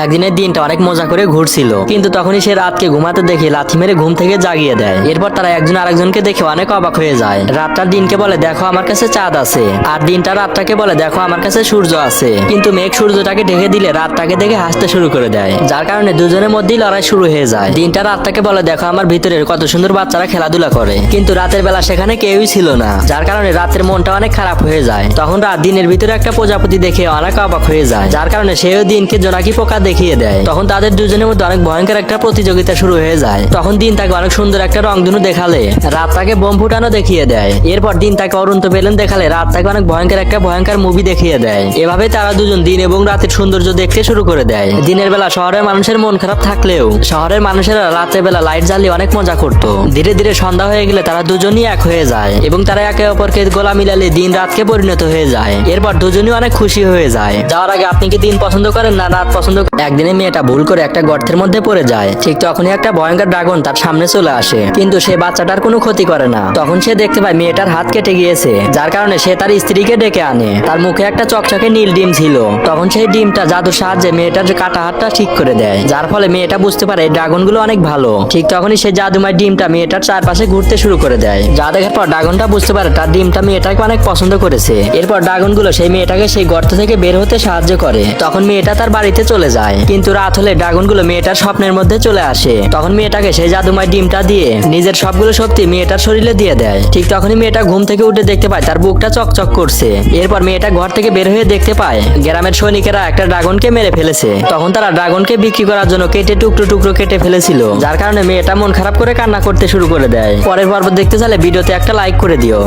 একদিনের দিনটা অনেক মজা করে ঘুরছিল, কিন্তু তখনই সে রাতকে ঘুমাতে দেখে লাথি মেরে ঘুম থেকে জাগিয়ে দেয়। এরপর তারা একজন আরেকজনকে দেখে অনেক অবাক হয়ে যায়। রাতটার দিনকে বলে দেখো আমার কাছে চাঁদ আছে, আর দিনটা রাতটাকে বলে দেখো আমার কাছে সূর্য আছে। কিন্তু মেঘ সূর্যটাকে ঢেকে দিলে রাতটাকে দেখে হাসতে শুরু করে দেয়, যার কারণে দুজনের মধ্যেই লড়াই শুরু হয়ে যায়। দিনটা রাতটাকে বলে দেখো আমার ভিতরের কত সুন্দর বাচ্চারা খেলাধুলা করে, কিন্তু রাতের বেলা সেখানে কেউই ছিল না, যার কারণে রাতের মনটা অনেক খারাপ হয়ে যায়। তখন রাত দিনের ভিতরে একটা প্রজাপতি দেখে অনেক অবাক হয়ে যায়, যার কারণে সেও দিনকে জোনাকি পোকা দেখিয়ে দেয়। তখন তাদের দুজনের মধ্যে অনেক ভয়ঙ্কর একটা প্রতিযোগিতা শুরু হয়ে যায়। তখন দিন তাকে অনেক সুন্দর একটা রংধনু দেখালে, রাত তাকে বোম ফুটানো দেখিয়ে দেয়। এরপর দিন তাকে অরুন্ত বেলুন দেখালে, রাত তাকে অনেক ভয়ঙ্কর মুভি দেখিয়ে দেয়। এভাবে তারা দুজন দিন এবং রাতের সৌন্দর্য দেখতে শুরু করে দেয়। দিনের বেলা শহরের মানুষের মন খারাপ থাকলেও শহরের মানুষেরা রাতের বেলা লাইট জ্বালিয়ে অনেক মজা করত। ধীরে ধীরে সন্ধ্যা হয়ে গেলে তারা দুজনই এক হয়ে যায় এবং তারা একে অপরকে গলা মিলালে দিন রাতকে পরিণত হয়ে যায়। এরপর দুজনই অনেক খুশি হয়ে যায়। যাওয়ার আগে আপনি কি দিন পছন্দ করেন না রাত পছন্দ? একদিনে মেয়েটা ভুল করে একটা গর্তের মধ্যে পড়ে যায়। ঠিক তখনই একটা ভয়ঙ্কর ড্রাগন তার সামনে চলে আসে, কিন্তু সে বাচ্চাটার কোনো ক্ষতি করে না। তখন সে দেখতে পায় মেয়েটার হাত কেটে গিয়েছে, যার কারণে সে তার স্ত্রীকে ডেকে আনে। তার মুখে একটা চকচকে নীল ডিম ছিল। তখন সেই ডিমটা জাদুর সাহায্যে মেয়েটার যে কাটা হাতটা ঠিক করে দেয়, যার ফলে মেয়েটা বুঝতে পারে এই ড্রাগন গুলো অনেক ভালো। ঠিক তখনই সে জাদুময় ডিমটা মেয়েটার চারপাশে ঘুরতে শুরু করে দেয়, যা দেখার পর ড্রাগনটা বুঝতে পারে তার ডিমটা মেয়েটাকে অনেক পছন্দ করেছে। এরপর ড্রাগন গুলো সেই মেয়েটাকে সেই গর্ত থেকে বের হতে সাহায্য করে। তখন মেয়েটা তার বাড়িতে চলে যায়, কিন্তু রাত হলে ড্রাগন গুলো মেয়েটার স্বপ্নের মধ্যে চলে আসে। তখন মেয়েটাকে সেই জাদুময় ডিমটা দিয়ে নিজের সবগুলো শক্তি মেয়েটার শরীরে দিয়ে দেয়। ঠিক তখনই মেয়েটা ঘুম থেকে উঠে দেখতে পায় তার বুকটা চকচক করছে। এরপর মেয়েটা ঘর থেকে বের হয়ে দেখতে পায় গ্রামের সৈনিকেরা একটা ড্রাগনকে মেরে ফেলেছে। তখন তারা ড্রাগনকে বিক্রি করার জন্য কেটে টুকরো টুকরো কেটে ফেলেছিল, যার কারণে মেয়েটা মন খারাপ করে কান্না করতে শুরু করে দেয়। পরের পর্ব দেখতে চাইলে ভিডিওতে একটা লাইক করে দিও।